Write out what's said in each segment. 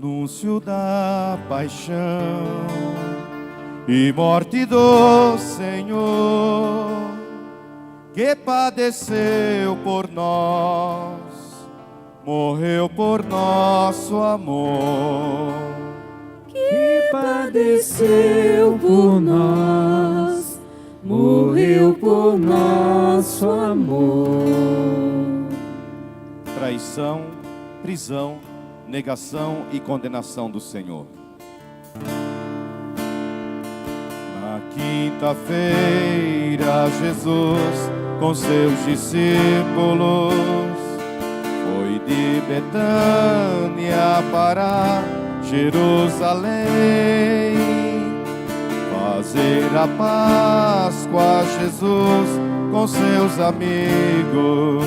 anúncio da paixão e morte do Senhor, que padeceu por nós, morreu por nosso amor. Que padeceu por nós, morreu por nosso amor. Traição, prisão, negação e condenação do Senhor. Na quinta-feira, Jesus com seus discípulos foi de Betânia para Jerusalém fazer a Páscoa. Jesus com seus amigos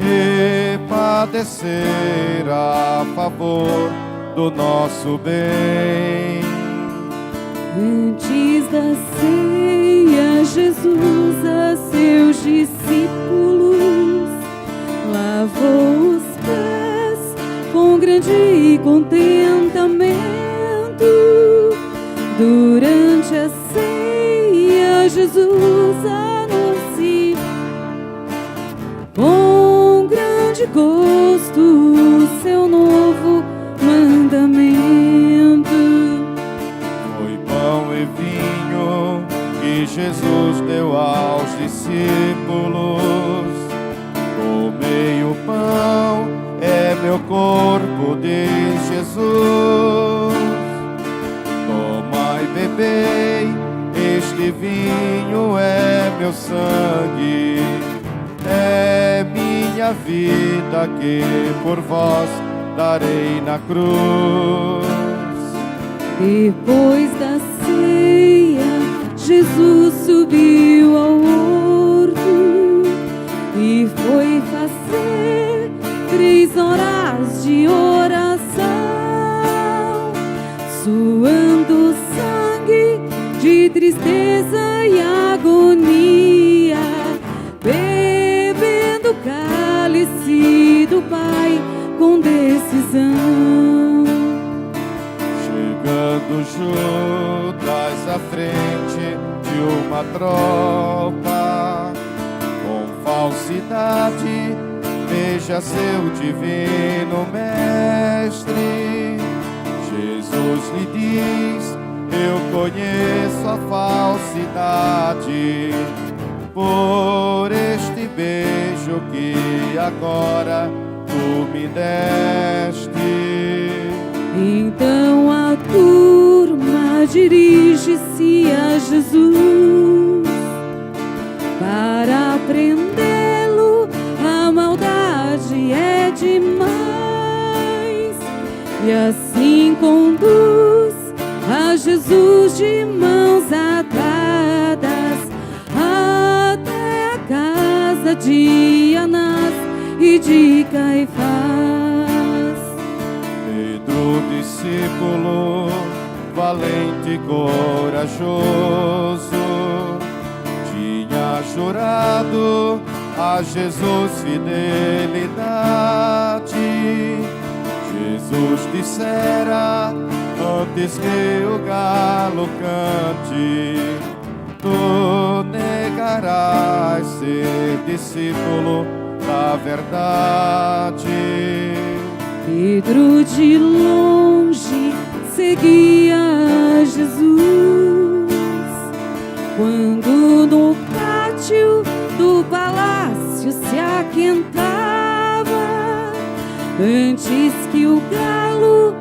e padecer a favor do nosso bem. Antes da ceia, Jesus a seus discípulos lavou os pés com grande contentamento. Durante a ceia, Jesus anuncia com grande gosto o seu novo mandamento. Foi pão e vinho que Jesus deu aos discípulos. Comei o pão, é meu corpo, diz Jesus. Tomai e bebei, este vinho é meu sangue, é minha vida que por vós darei na cruz. Depois da ceia, Jesus subiu ao horto e foi fazer 3 horas de oração, suando sangue de tristeza e agonia, bebendo o cálice do Pai com decisão. Chegando Judas à frente de uma tropa, com falsidade beija seu divino mestre. Jesus lhe diz: eu conheço a falsidade, por este beijo que agora tu me deste. Então a turma dirige-se a Jesus para prendê-lo. A maldade é demais, e assim conduz a Jesus de mãos atadas até a casa de Anás e de Caifás. Pedro, discípulo valente e corajoso, tinha jurado a Jesus fidelidade. Jesus dissera antes que o galo cante: tu negarás ser discípulo da verdade. Pedro de longe seguia a Jesus, quando no pátio do palácio se aquentava, antes que o galo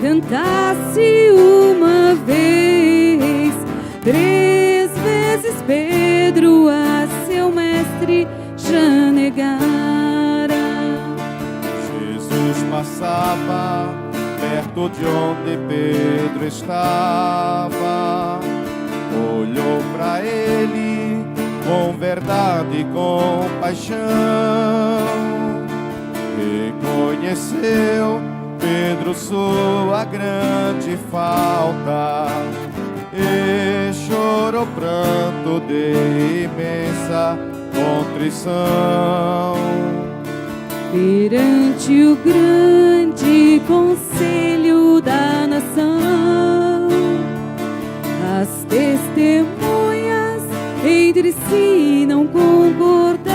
cantasse uma vez, 3 vezes Pedro a seu mestre já negara. Jesus passava perto de onde Pedro estava, olhou para ele com verdade e compaixão, reconheceu Pedro sua grande falta e chorou pranto de imensa contrição. Perante o grande conselho nação. As testemunhas entre si não concordaram.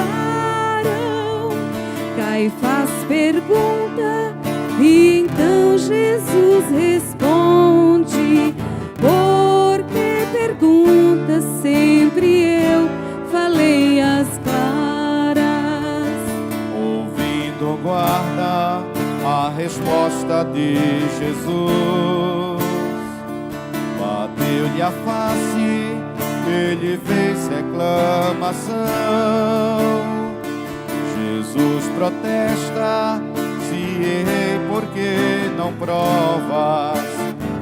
Caifás pergunta e então Jesus responde: por que perguntas? Sempre eu falei as claras. Ouvindo, guarda a resposta de Jesus. Bateu-lhe a face, ele fez reclamação. Jesus protesta: se errei, por que não provas?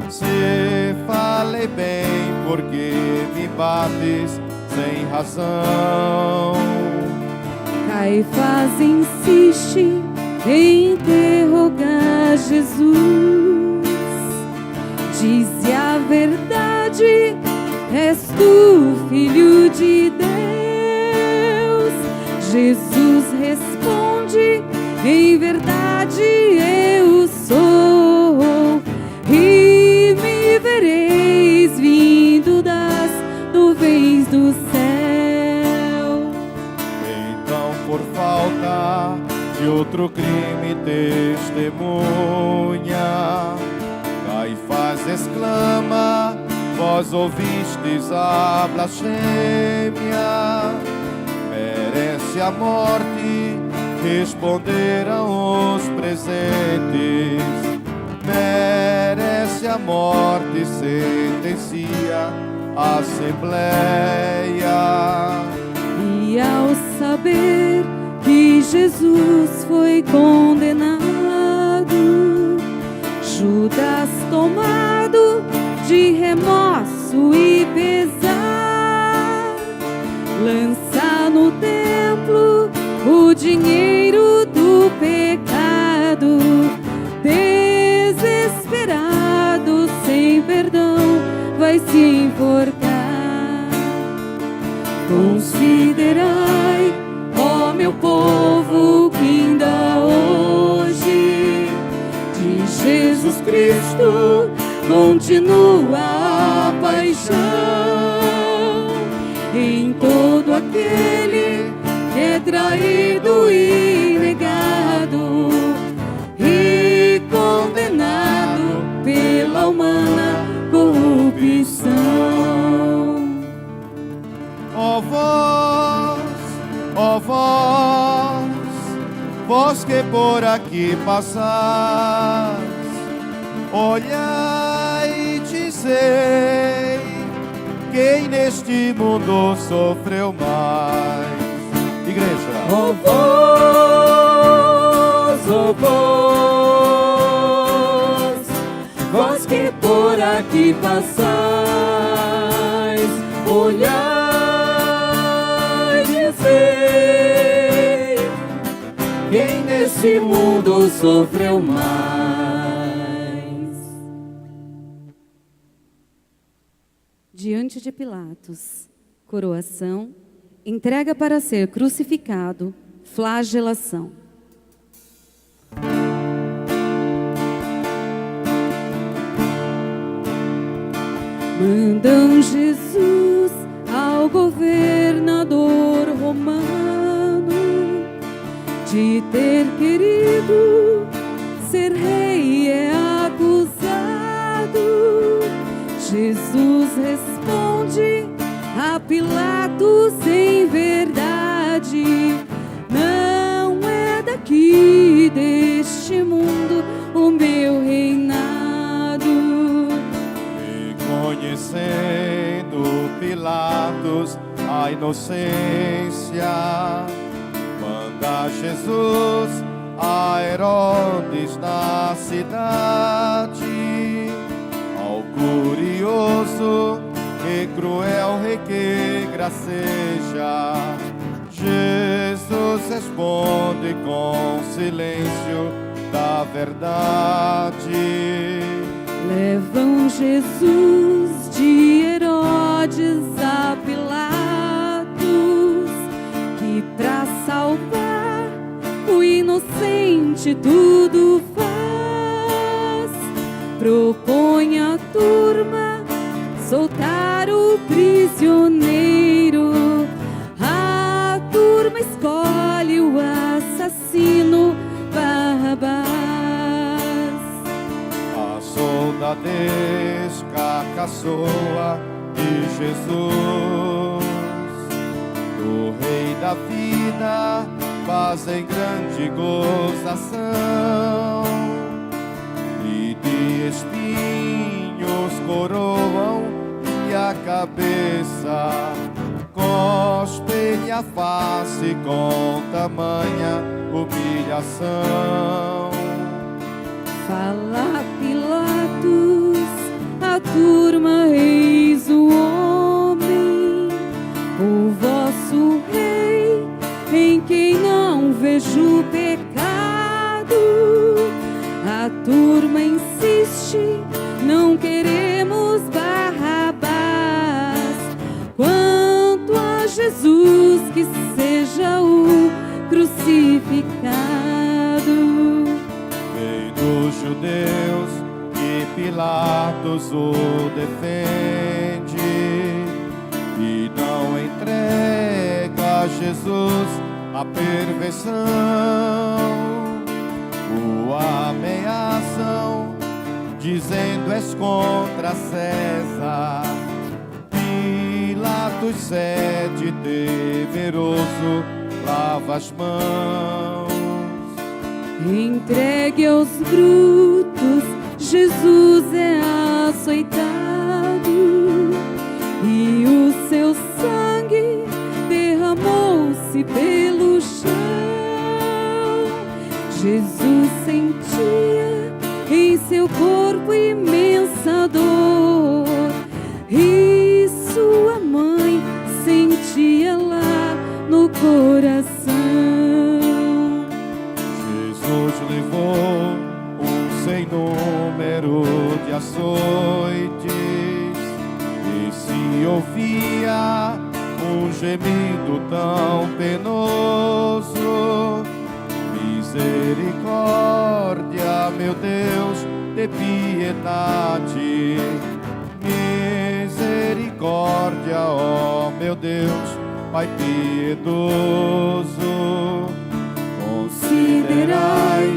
Se falei bem, por que me bates sem razão? Caifás insiste em interrogar Jesus. Dize a verdade, és tu, Filho de Deus? Jesus responde: em verdade eu sou, e me vereis vindo das nuvens do céu. Então, por falta de outro crime testemunha, Caifás exclama: vós ouvistes a blasfêmia. Merece a morte, responderam os presentes. Merece a morte, sentencia a assembleia. E ao saber que Jesus foi condenado, Judas, tomado de remorso e pesar, lança no templo o dinheiro do pecado. Desesperado, sem perdão, vai se enforcar. Considerai, ó meu povo, que ainda hoje de Jesus Cristo continua a paixão em todo aquele que é traído e negado e condenado pela humana corrupção. Ó vós que por aqui passais, olhai e dizei: quem neste mundo sofreu mais? Igreja. Ó vós que por aqui passais, olhai e dizei: quem nesse mundo sofreu mais? Diante de Pilatos, coroação, entrega para ser crucificado, flagelação. Mandam Jesus ao governador romano de ter querido ser rei é acusado. Jesus responde a Pilatos: em verdade, não é daqui deste mundo o meu reinado. E conhecendo Pilatos a inocência, manda Jesus a Herodes na cidade, ao curioso e cruel rei que graceja. Jesus responde com silêncio da verdade. Levam Jesus de Herodes a Pilatos, que pra salvar o inocente tudo faz. Propõe prisioneiro. A turma escolhe o assassino Barrabás. A soldadesca caçoa de Jesus, do Rei da vida fazem grande gozação, e de espinhos coroam e a cabeça cospem-lhe a face com tamanha humilhação. Fala Pilatos, a turma eis o homem, o vosso rei, em quem não vejo pecado. A turma insiste, não queremos Barrabás. Quanto a Jesus, que seja o crucificado. Rei dos judeus, que Pilatos o defende e não entrega a Jesus a perversão. O ameaçam, dizendo: és contra César. Pilatos cede, temeroso, lava as mãos. Entregue aos brutos, Jesus é açoitado, e o seu sangue derramou-se pelo chão. Jesus sentia em seu corpo imensa dor, e sua mãe sentia lá no coração. Jesus levou um sem número de açoites, e se ouvia um gemido tão penoso. Misericórdia, meu Deus, de piedade. Misericórdia, ó meu Deus, Pai piedoso. Considerai,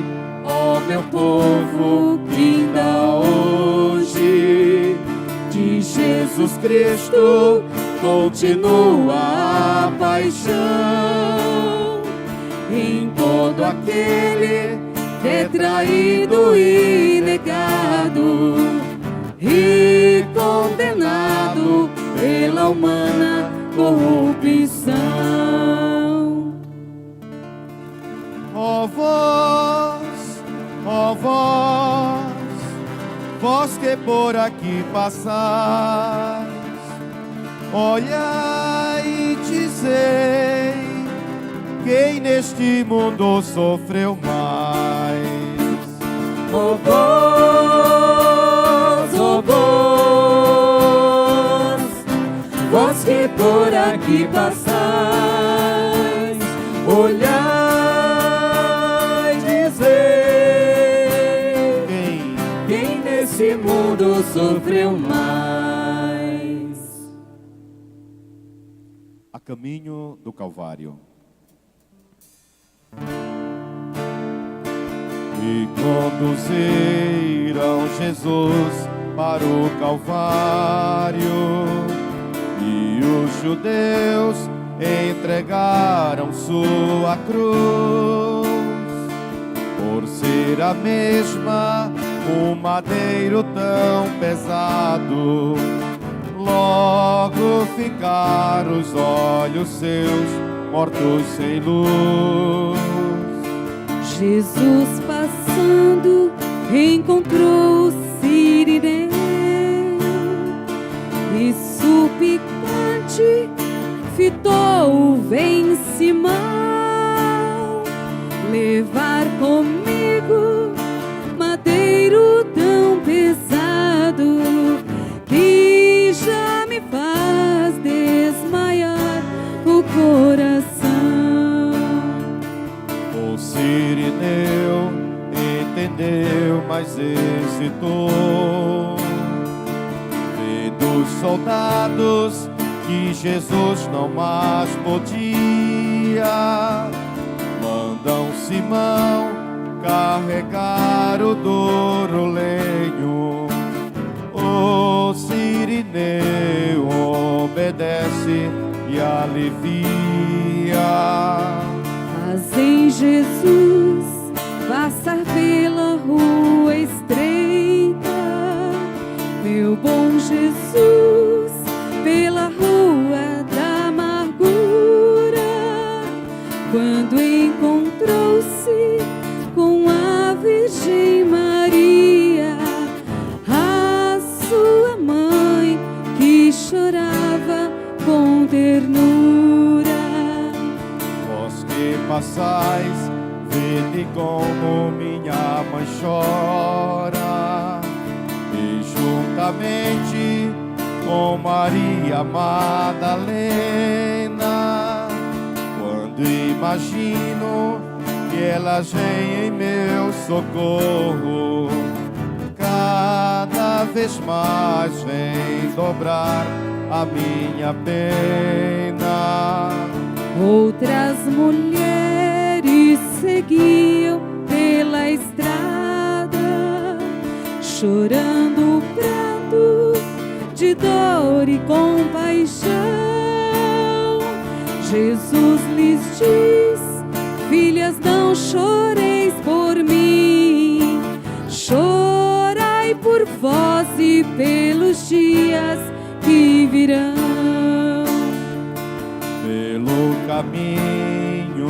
ó meu povo, que ainda hoje de Jesus Cristo continua a paixão em todo aquele que é traído e negado e condenado pela humana corrupção. Ó vós que por aqui passais, olhai e dizei: quem neste mundo sofreu mais? Ó vós que por aqui passais, olhai e dizei: quem nesse mundo sofreu mais? A caminho do Calvário. E conduziram Jesus para o Calvário, e os judeus entregaram sua cruz, por ser a mesma um madeiro tão pesado. Logo ficaram os olhos seus mortos sem luz. Jesus passando encontrou o sirineu, e suplicante fitou o vence mal. Levar comigo madeiro tão pesado, que já me faz desmaiar o coração. O sirineu entendeu, mas hesitou. Vendo os soldados que Jesus não mais podia, mandam Simão carregar o duro lenho. O Cirineu obedece e alivia. Fazem Jesus passar pela rua estreita, meu bom Jesus, pela rua da amargura. Quando encontrou-se com a Virgem Maria, a sua mãe, que chorava com ternura. Vós que passais, vede como minha mãe chora, e juntamente com Maria Madalena, quando imagino que elas vêm em meu socorro, cada vez mais vem dobrar a minha pena. Outras mulheres seguiam pela estrada, chorando o pranto de dor e compaixão. Jesus lhes diz: filhas, não choreis por mim, chorai por vós e pelos dias que virão. Pelo caminho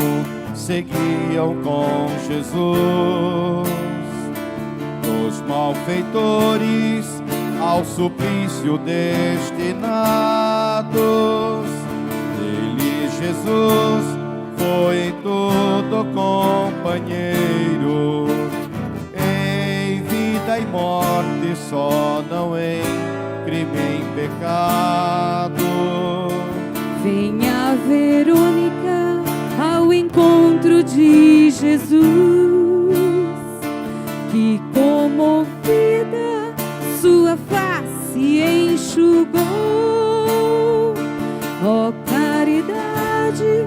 seguiam com Jesus os malfeitores ao suplício destinados. Dele Jesus foi em tudo companheiro, em vida e morte, só não em crime, em pecado. Venha Verônica ao encontro de Jesus, que comovida sua face enxugou. Ó caridade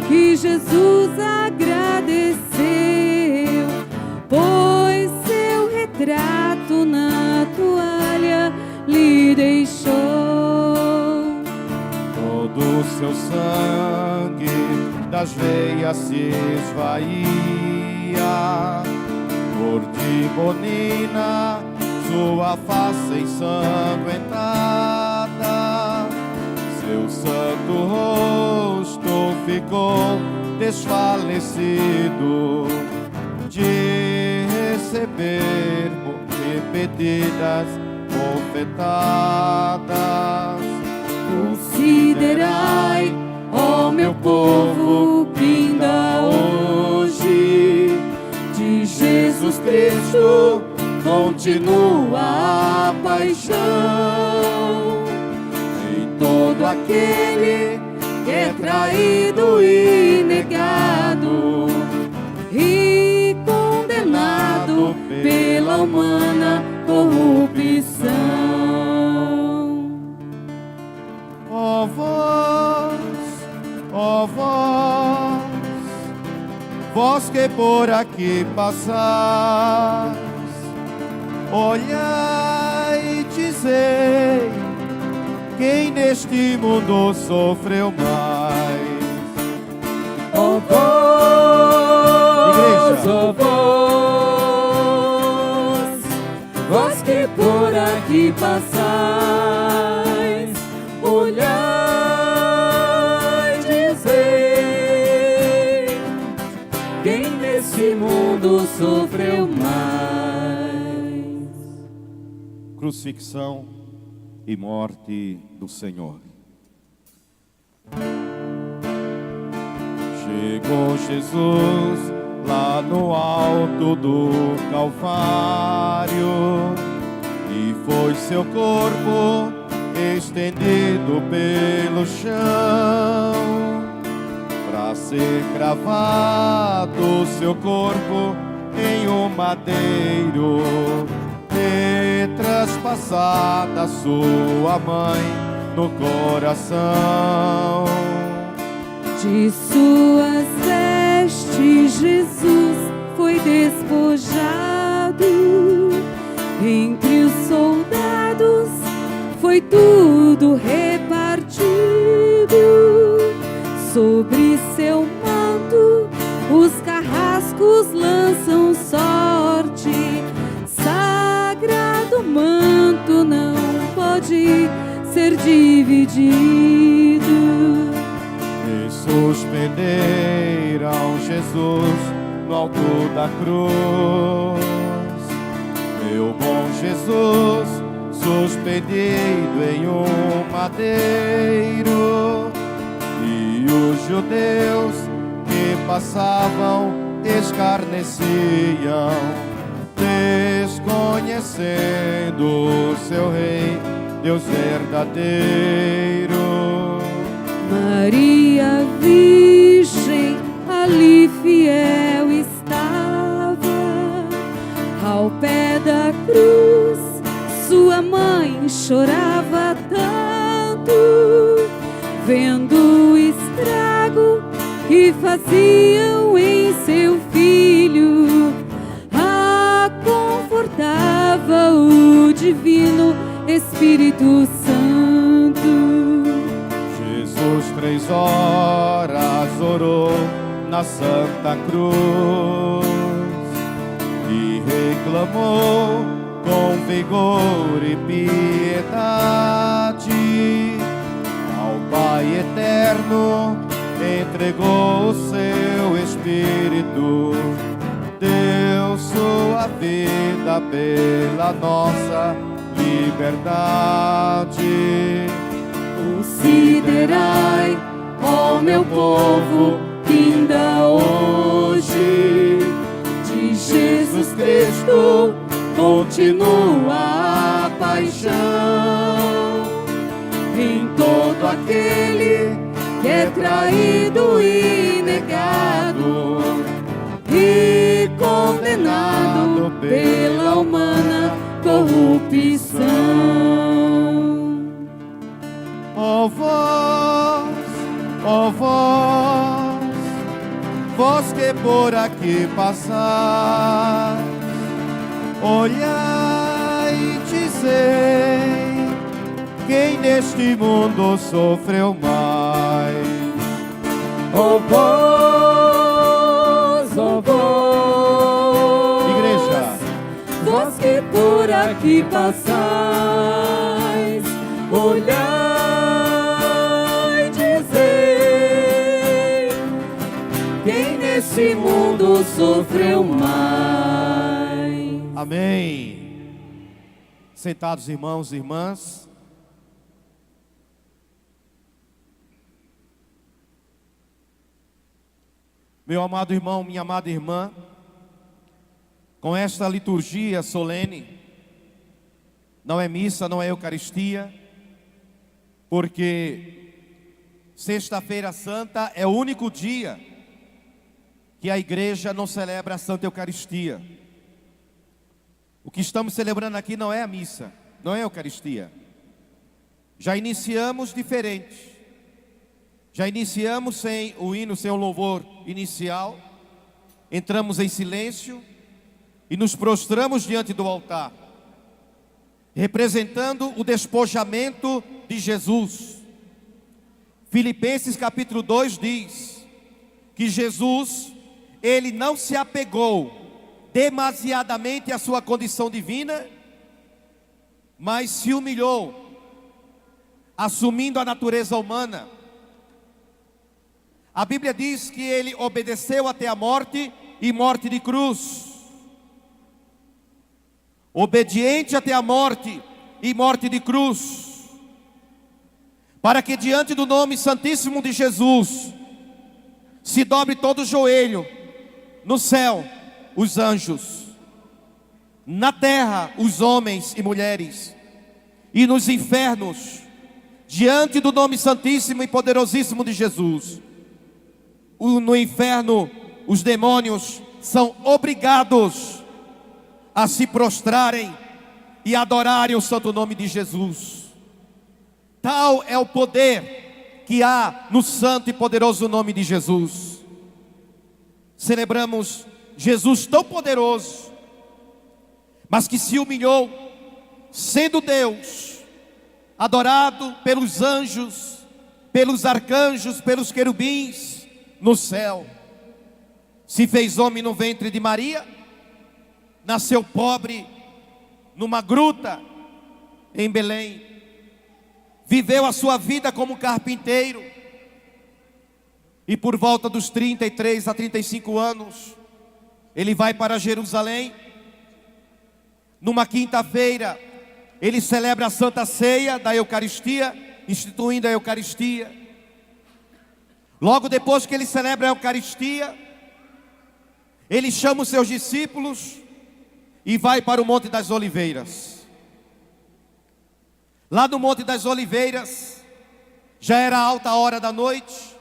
que Jesus agradeceu, pois seu retrato na toalha lhe deixou. Todo o seu sangue das veias se esvaía, cor de bonina, sua face ensanguentada, seu santo rosto ficou desfalecido de receber repetidas bofetadas. Considerai, ó meu povo, que ainda hoje de Jesus Cristo continua a paixão em todo aquele que é traído e negado e condenado pela humana corrupção. Ó vós que por aqui passais, olhai e dizei, quem neste mundo sofreu mais? Ó vós que por aqui passais, olhai e dizei, quem nesse mundo sofreu mais? Crucifixão e morte do Senhor. Chegou Jesus lá no alto do Calvário, e foi seu corpo estendido pelo chão, para ser cravado seu corpo em um madeiro, e traspassada sua mãe no coração. De suas vestes Jesus foi despojado, entre os soldados foi tudo repartido. Sobre seu manto os carrascos lançam sorte. Sagrado manto não pode ser dividido. E suspenderam Jesus no alto da cruz. Meu bom Jesus, suspendido em um madeiro. E os judeus que passavam escarneciam, desconhecendo seu rei, Deus verdadeiro. Maria Virgem ali fiel estava, ao pé da cruz sua mãe chorava tanto, vendo o estrago que faziam em seu filho. A confortava o divino Espírito Santo. Jesus 3 horas orou na Santa Cruz e reclamou com vigor e piedade. Ao Pai Eterno entregou o seu Espírito, deu sua vida pela nossa liberdade. Considerai, ó meu povo, ainda hoje de Jesus Cristo continua a paixão em todo aquele que é traído e negado e condenado pela humana corrupção. Ó vós que por aqui passais, olhai e dizei, quem neste mundo sofreu mais? Ó vós, Igreja, vós que por aqui passais, olhai e dizei, quem nesse mundo sofreu mais. amém. Sentados, irmãos e irmãs. Meu amado irmão, minha amada irmã, com esta liturgia solene, não é missa, não é Eucaristia, porque Sexta-feira Santa é o único dia que a igreja não celebra a Santa Eucaristia. O que estamos celebrando aqui não é a missa, não é a Eucaristia. Já iniciamos diferente. Já iniciamos sem o hino, sem o louvor inicial. Entramos em silêncio e nos prostramos diante do altar, representando o despojamento de Jesus. Filipenses capítulo 2 diz que Jesus, ele não se apegou demasiadamente à sua condição divina, mas se humilhou, assumindo a natureza humana. A Bíblia diz que ele obedeceu até a morte e morte de cruz. Obediente até a morte e morte de cruz, para que diante do nome santíssimo de Jesus se dobre todo o joelho, no céu os anjos, na terra os homens e mulheres, e nos infernos, diante do nome santíssimo e poderosíssimo de Jesus. No inferno os demônios são obrigados a se prostrarem e adorarem o santo nome de Jesus. Tal é o poder que há no santo e poderoso nome de Jesus. Celebramos Jesus tão poderoso, mas que se humilhou, sendo Deus, adorado pelos anjos, pelos arcanjos, pelos querubins no céu. Se fez homem no ventre de Maria, nasceu pobre numa gruta em Belém, viveu a sua vida como carpinteiro, e por volta dos 33 a 35 anos, ele vai para Jerusalém. Numa quinta-feira, ele celebra a Santa Ceia da Eucaristia, instituindo a Eucaristia. Logo depois que ele celebra a Eucaristia, ele chama os seus discípulos e vai para o Monte das Oliveiras. Lá no Monte das Oliveiras, já era alta hora da noite,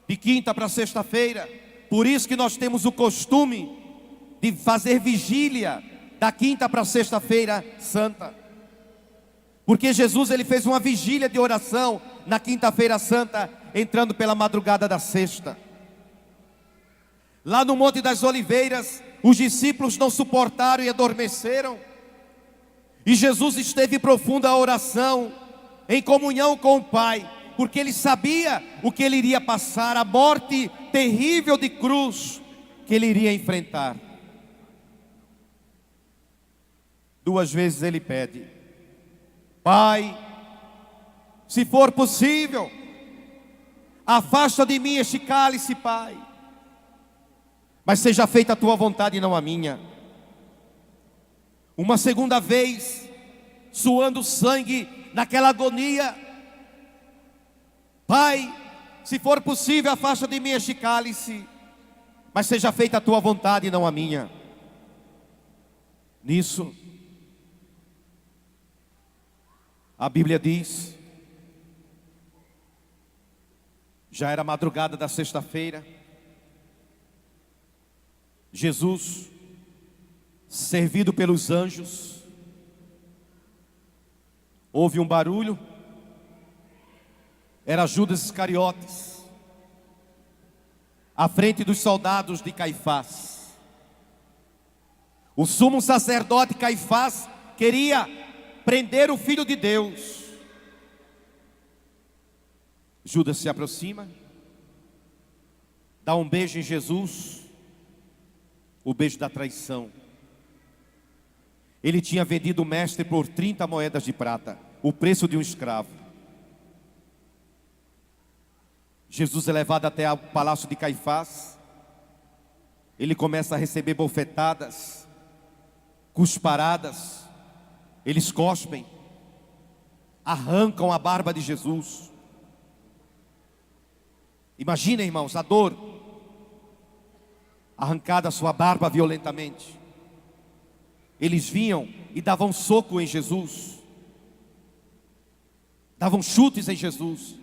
de quinta para sexta-feira. Por isso que nós temos o costume de fazer vigília da quinta para sexta-feira santa. Porque Jesus, ele fez uma vigília de oração na quinta-feira santa, entrando pela madrugada da sexta. Lá no Monte das Oliveiras, os discípulos não suportaram e adormeceram. E Jesus esteve em profunda oração, em comunhão com o Pai, porque ele sabia o que ele iria passar, a morte terrível de cruz que ele iria enfrentar. 2 vezes ele pede: Pai, se for possível, afasta de mim este cálice, Pai, mas seja feita a tua vontade e não a minha. Uma segunda vez, suando sangue naquela agonia: Pai, se for possível, afasta de mim este cálice, mas seja feita a tua vontade e não a minha. Nisso, a Bíblia diz, já era madrugada da sexta-feira, Jesus, servido pelos anjos, houve um barulho. Era Judas Iscariotes, à frente dos soldados de Caifás. O sumo sacerdote Caifás queria prender o Filho de Deus. Judas se aproxima, dá um beijo em Jesus, o beijo da traição. Ele tinha vendido o mestre por 30 moedas de prata, o preço de um escravo. Jesus é levado até o palácio de Caifás. Ele começa a receber bofetadas, cusparadas. Eles cospem, arrancam a barba de Jesus. Imagina, irmãos, a dor. Arrancada a sua barba violentamente. Eles vinham e davam soco em Jesus, davam chutes em Jesus.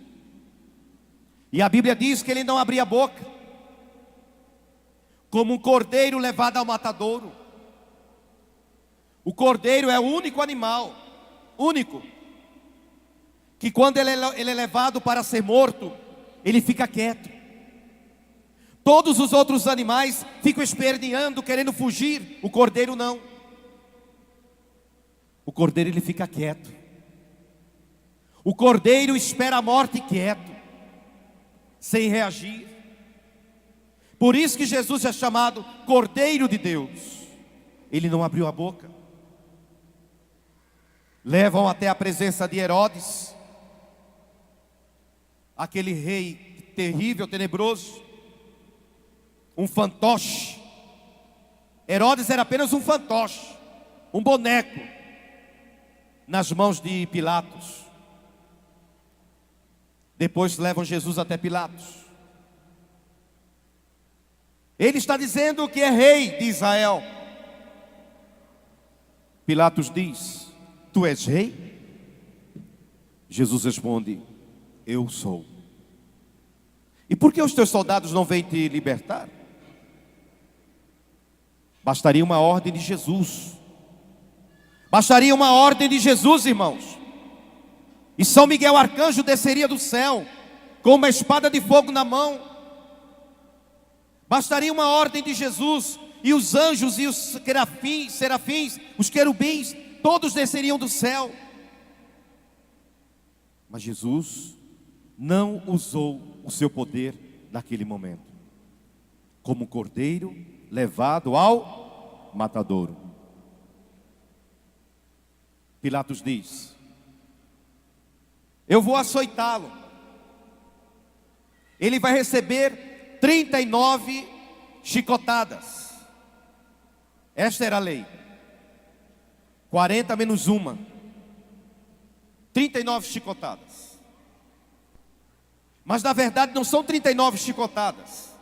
E a Bíblia diz que ele não abria a boca, como um cordeiro levado ao matadouro. O cordeiro é o único animal, único, que quando ele é levado para ser morto, ele fica quieto. Todos os outros animais ficam esperneando, querendo fugir. O cordeiro não. O cordeiro, ele fica quieto. O cordeiro espera a morte quieto, sem reagir. Por isso que Jesus é chamado Cordeiro de Deus. Ele não abriu a boca. Levam até a presença de Herodes, aquele rei terrível, tenebroso, um fantoche. Herodes era apenas um fantoche, um boneco, nas mãos de Pilatos. Depois levam Jesus até Pilatos. Ele está dizendo que é rei de Israel. Pilatos diz: tu és rei? Jesus responde: eu sou. E por que os teus soldados não vêm te libertar? Bastaria uma ordem de Jesus. Bastaria uma ordem de Jesus, irmãos. e São Miguel Arcanjo desceria do céu com uma espada de fogo na mão. Bastaria uma ordem de Jesus e os anjos e os serafins, os querubins, todos desceriam do céu. Mas Jesus não usou o seu poder naquele momento, como um cordeiro levado ao matadouro. Pilatos diz: eu vou açoitá-lo. Ele vai receber 39 chicotadas. Esta era a lei. 40 menos uma. 39 chicotadas. Mas na verdade não são 39 chicotadas.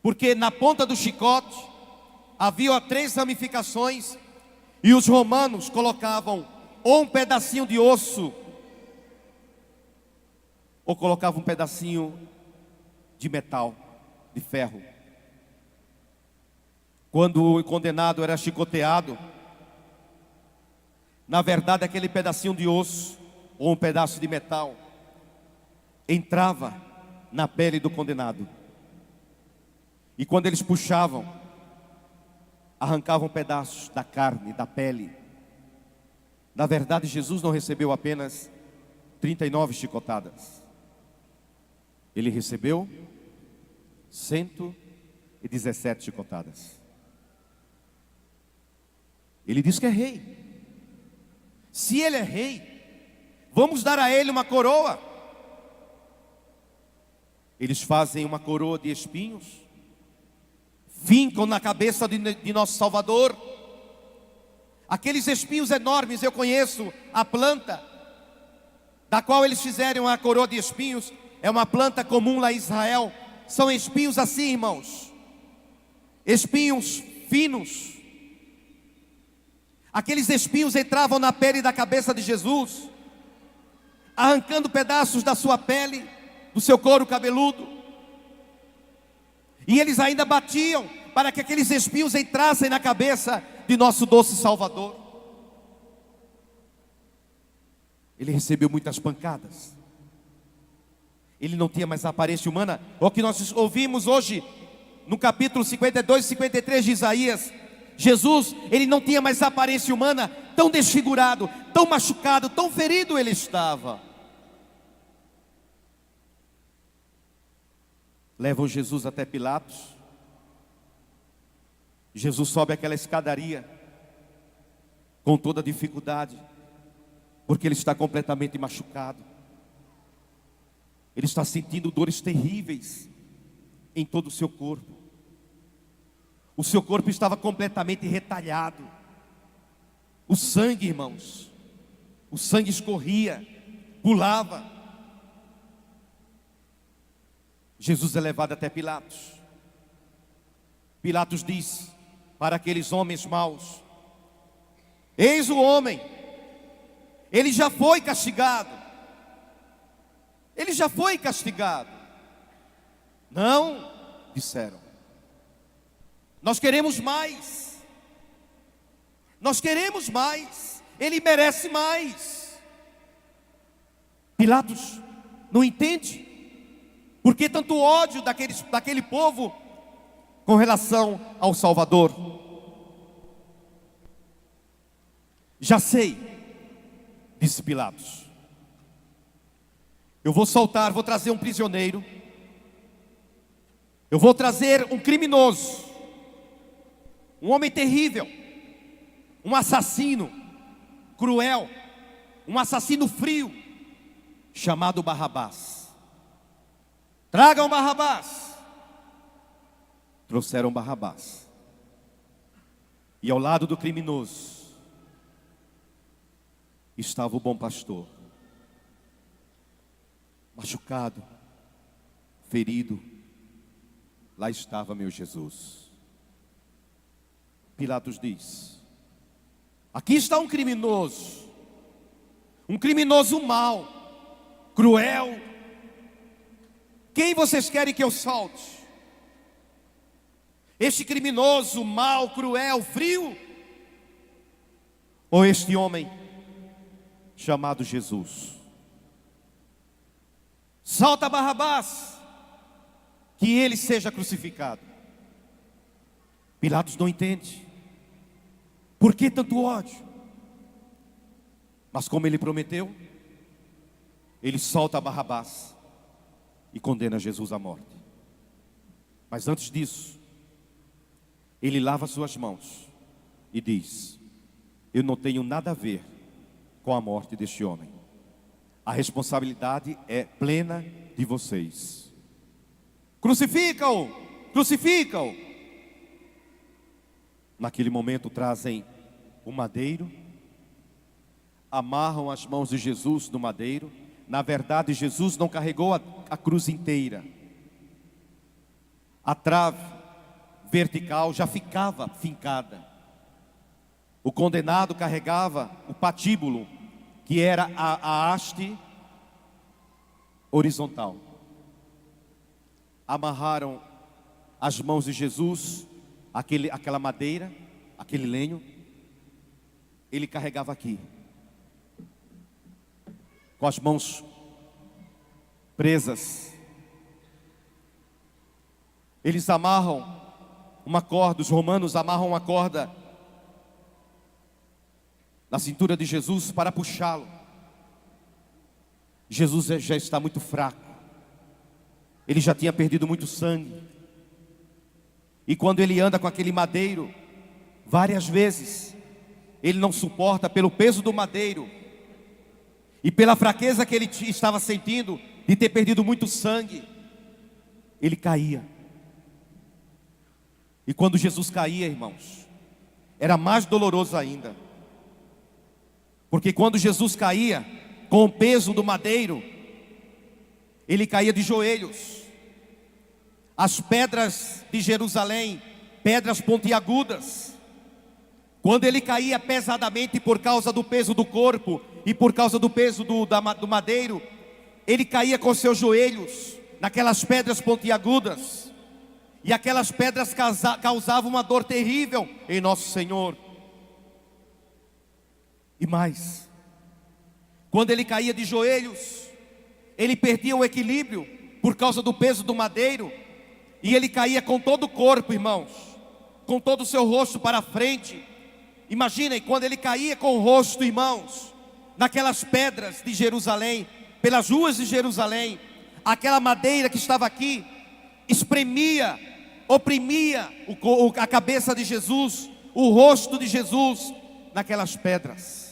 Porque na ponta do chicote havia 3 ramificações. E os romanos colocavam ou um pedacinho de osso, ou colocavam um pedacinho de metal, de ferro. Quando o condenado era chicoteado, na verdade aquele pedacinho de osso, ou um pedaço de metal, entrava na pele do condenado. E quando eles puxavam, arrancavam pedaços da carne, da pele. Na verdade, Jesus não recebeu apenas 39 chicotadas. Ele recebeu 117 chicotadas. Ele diz que é rei. Se ele é rei, vamos dar a ele uma coroa. Eles fazem uma coroa de espinhos, fincam na cabeça de nosso Salvador. Aqueles espinhos enormes, eu conheço a planta da qual eles fizeram a coroa de espinhos. É uma planta comum lá em Israel. São espinhos assim, irmãos, espinhos finos. Aqueles espinhos entravam na pele da cabeça de Jesus, arrancando pedaços da sua pele, do seu couro cabeludo. E eles ainda batiam para que aqueles espinhos entrassem na cabeça de nosso doce Salvador. Ele recebeu muitas pancadas. Ele não tinha mais aparência humana. O que nós ouvimos hoje no capítulo 52 e 53 de Isaías. Jesus, ele não tinha mais aparência humana. Tão desfigurado, tão machucado, tão ferido ele estava. Levam Jesus até Pilatos. Jesus sobe aquela escadaria com toda dificuldade, porque ele está completamente machucado. Ele está sentindo dores terríveis em todo o seu corpo. O seu corpo estava completamente retalhado. O sangue, irmãos, o sangue escorria, pulava. Jesus é levado até Pilatos. Pilatos diz para aqueles homens maus: eis o homem, ele já foi castigado. Ele já foi castigado. Não, disseram, nós queremos mais. Nós queremos mais. Ele merece mais. Pilatos não entende por que tanto ódio daquele povo com relação ao Salvador. Já sei, disse Pilatos, eu vou soltar, vou trazer um prisioneiro, eu vou trazer um criminoso, um homem terrível, um assassino cruel, um assassino frio, chamado Barrabás. Tragam Barrabás. Trouxeram Barrabás. E ao lado do criminoso estava o bom pastor, machucado, ferido. Lá estava meu Jesus. Pilatos diz: aqui está um criminoso mau, cruel. Quem vocês querem que eu solte? Este criminoso, mau, cruel, frio? Ou este homem chamado Jesus. Solta Barrabás, que ele seja crucificado. Pilatos não entende. Por que tanto ódio? Mas como ele prometeu, ele solta Barrabás e condena Jesus à morte. Mas antes disso, ele lava suas mãos e diz: eu não tenho nada a ver com a morte deste homem. A responsabilidade é plena de vocês. Crucifica-o! Crucifica-o! Naquele momento trazem o madeiro, amarram as mãos de Jesus no madeiro. Na verdade, Jesus não carregou a cruz inteira. A trave vertical já ficava fincada. O condenado carregava o patíbulo, que era a haste horizontal. Amarraram as mãos de Jesus, aquela madeira, aquele lenho. Ele carregava aqui, com as mãos presas. Eles amarram uma corda, os romanos amarram uma corda na cintura de Jesus para puxá-lo. Jesus já está muito fraco. Ele já tinha perdido muito sangue. E quando ele anda com aquele madeiro, várias vezes, ele não suporta pelo peso do madeiro e pela fraqueza que ele estava sentindo de ter perdido muito sangue, ele caía. E quando Jesus caía, irmãos, era mais doloroso ainda. Porque quando Jesus caía, com o peso do madeiro, ele caía de joelhos. As pedras de Jerusalém, pedras pontiagudas, quando ele caía pesadamente por causa do peso do corpo e por causa do peso do madeiro, ele caía com seus joelhos naquelas pedras pontiagudas. E aquelas pedras causavam uma dor terrível em nosso Senhor. E mais, quando ele caía de joelhos, ele perdia o equilíbrio por causa do peso do madeiro. E ele caía com todo o corpo, irmãos, com todo o seu rosto para frente. Imaginem, quando ele caía com o rosto, irmãos, naquelas pedras de Jerusalém, pelas ruas de Jerusalém, aquela madeira que estava aqui, espremia, oprimia a cabeça de Jesus, o rosto de Jesus, naquelas pedras.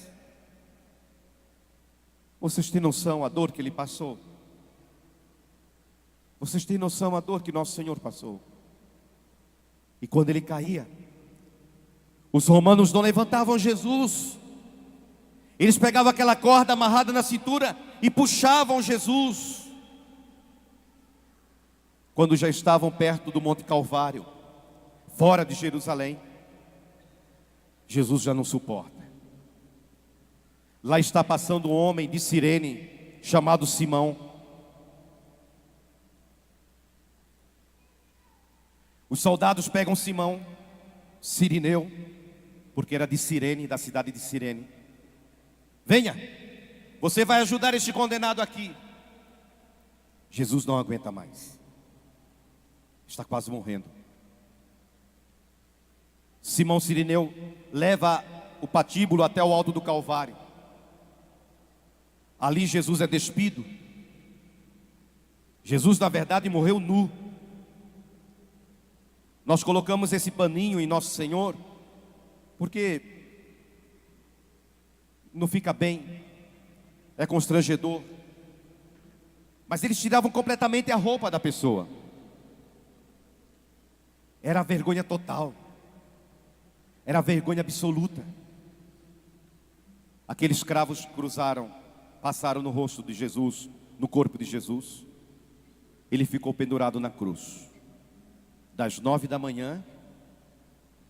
Vocês têm noção a dor que ele passou? Vocês têm noção a dor que nosso Senhor passou? E quando ele caía, os romanos não levantavam Jesus. Eles pegavam aquela corda amarrada na cintura e puxavam Jesus. Quando já estavam perto do Monte Calvário, fora de Jerusalém, Jesus já não suporta. Lá está passando um homem de Cirene, chamado Simão. Os soldados pegam Simão, Cirineu, porque era de Cirene, da cidade de Cirene. Venha, você vai ajudar este condenado aqui. Jesus não aguenta mais. Está quase morrendo. Simão Cirineu leva o patíbulo até o alto do Calvário. Ali Jesus é despido. Jesus, na verdade, morreu nu. Nós colocamos esse paninho em nosso Senhor porque não fica bem, é constrangedor. Mas eles tiravam completamente a roupa da pessoa. Era a vergonha total, era a vergonha absoluta. Aqueles cravos passaram no rosto de Jesus, no corpo de Jesus. Ele ficou pendurado na cruz, das 9 da manhã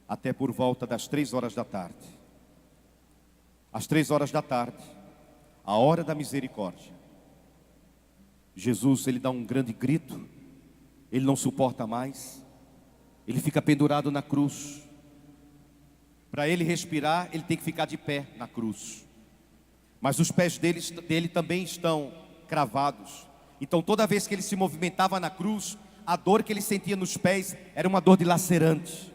até por volta das 3 horas da tarde. Às 3 horas da tarde, a hora da misericórdia, Jesus, ele dá um grande grito. Ele não suporta mais. Ele fica pendurado na cruz. Para ele respirar, ele tem que ficar de pé na cruz. mas os pés dele também estão cravados. Então toda vez que ele se movimentava na cruz, a dor que ele sentia nos pés era uma dor dilacerante.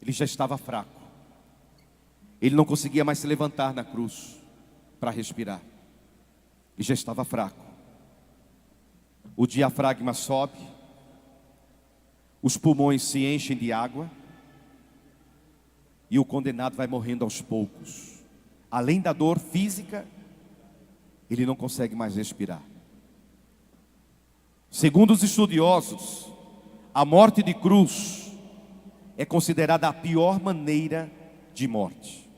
Ele já estava fraco. Ele não conseguia mais se levantar na cruz para respirar. Ele já estava fraco. O diafragma sobe, os pulmões se enchem de água e o condenado vai morrendo aos poucos. Além da dor física, ele não consegue mais respirar. Segundo os estudiosos, a morte de cruz é considerada a pior maneira de morte.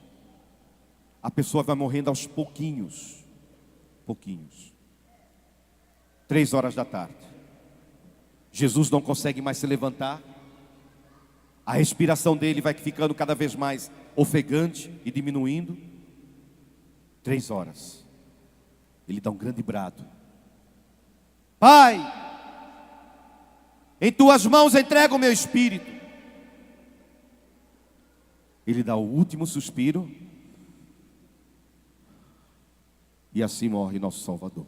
A pessoa vai morrendo aos pouquinhos. 3 horas da tarde. Jesus não consegue mais se levantar. A respiração dele vai ficando cada vez mais ofegante e diminuindo. 3 horas. Ele dá um grande brado. Pai, em tuas mãos entrego o meu espírito. Ele dá o último suspiro. E assim morre nosso Salvador.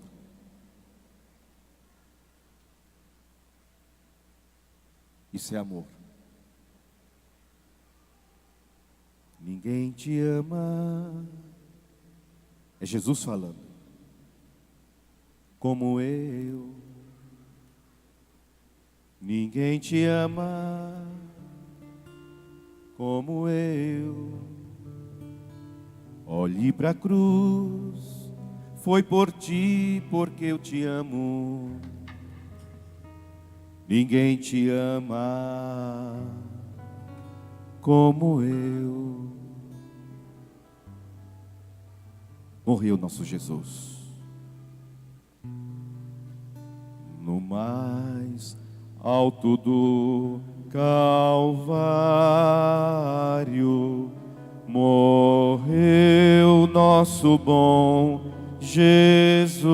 Isso é amor. Ninguém te ama. É Jesus falando. Como eu. Ninguém te ama como eu. Olhe para a cruz, foi por ti, porque eu te amo. Ninguém te ama como eu. Morreu nosso Jesus. No mais alto do Calvário, morreu nosso bom Jesus,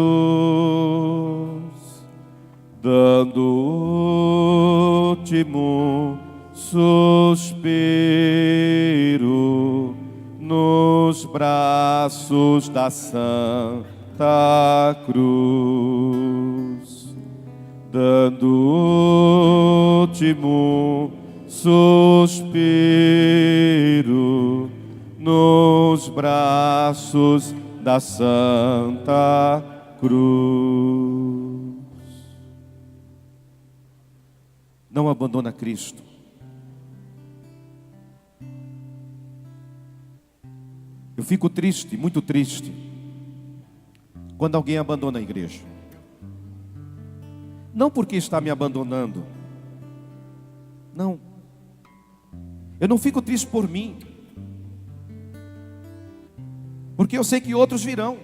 dando o último suspiro nos braços da Santa Cruz, dando o último suspiro nos braços da Santa Cruz. Não abandona Cristo. Eu fico triste, muito triste, quando alguém abandona a igreja. Não porque está me abandonando. Não. Eu não fico triste por mim, porque eu sei que outros virão.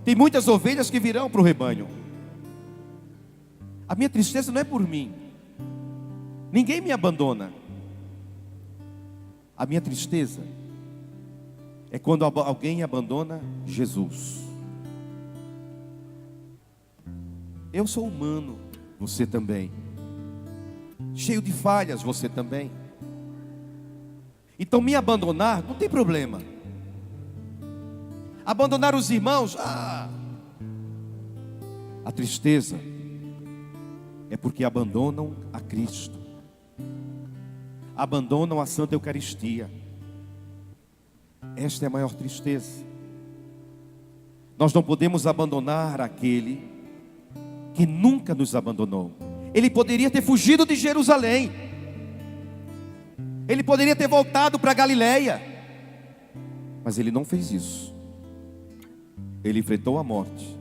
Tem muitas ovelhas que virão para o rebanho. A minha tristeza não é por mim. Ninguém me abandona. A minha tristeza é quando alguém abandona Jesus. Eu sou humano, você também. Cheio de falhas, você também. Então me abandonar não tem problema. Abandonar os irmãos, a tristeza é porque abandonam a Cristo. Abandonam a Santa Eucaristia. Esta é a maior tristeza. Nós não podemos abandonar aquele que nunca nos abandonou. Ele poderia ter fugido de Jerusalém. Ele poderia ter voltado para Galileia. Mas ele não fez isso. Ele enfrentou a morte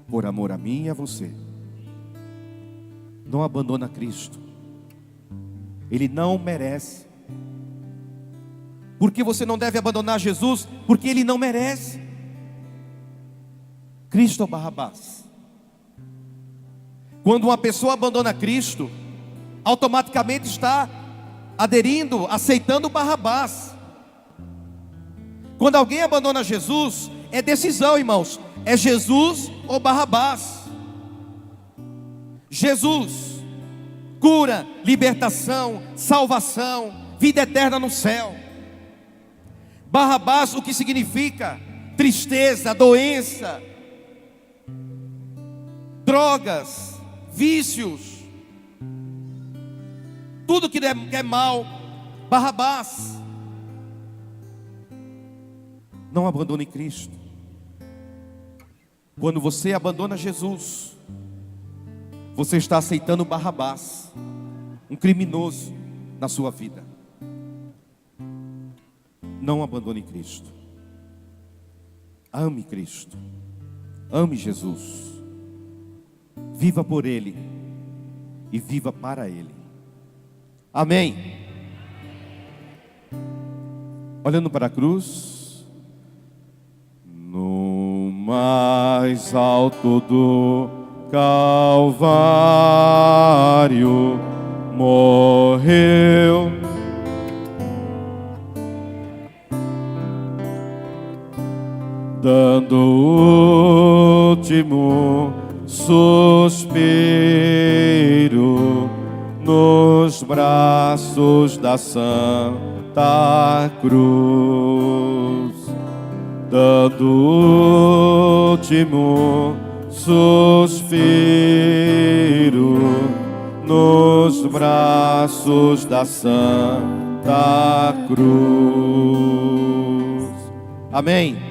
por amor a mim e a você. Não abandona Cristo. Ele não merece. Por que você não deve abandonar Jesus? Porque ele não merece. Cristo ou Barrabás? Quando uma pessoa abandona Cristo, automaticamente está aderindo, aceitando Barrabás. Quando alguém abandona Jesus, é decisão, irmãos. É Jesus ou Barrabás. Jesus, cura, libertação, salvação, vida eterna no céu. Barrabás, o que significa? Tristeza, doença, drogas, vícios, tudo que é mal. Barrabás. Não abandone Cristo. Quando você abandona Jesus, você está aceitando Barrabás, um criminoso na sua vida. Não abandone Cristo. Ame Cristo. Ame Jesus. Viva por Ele e viva para Ele. Amém. Olhando para a cruz, no mais alto do Calvário morreu dando o último suspiro nos braços da Santa Cruz, dando o último suspiro nos braços da Santa Cruz. Amém.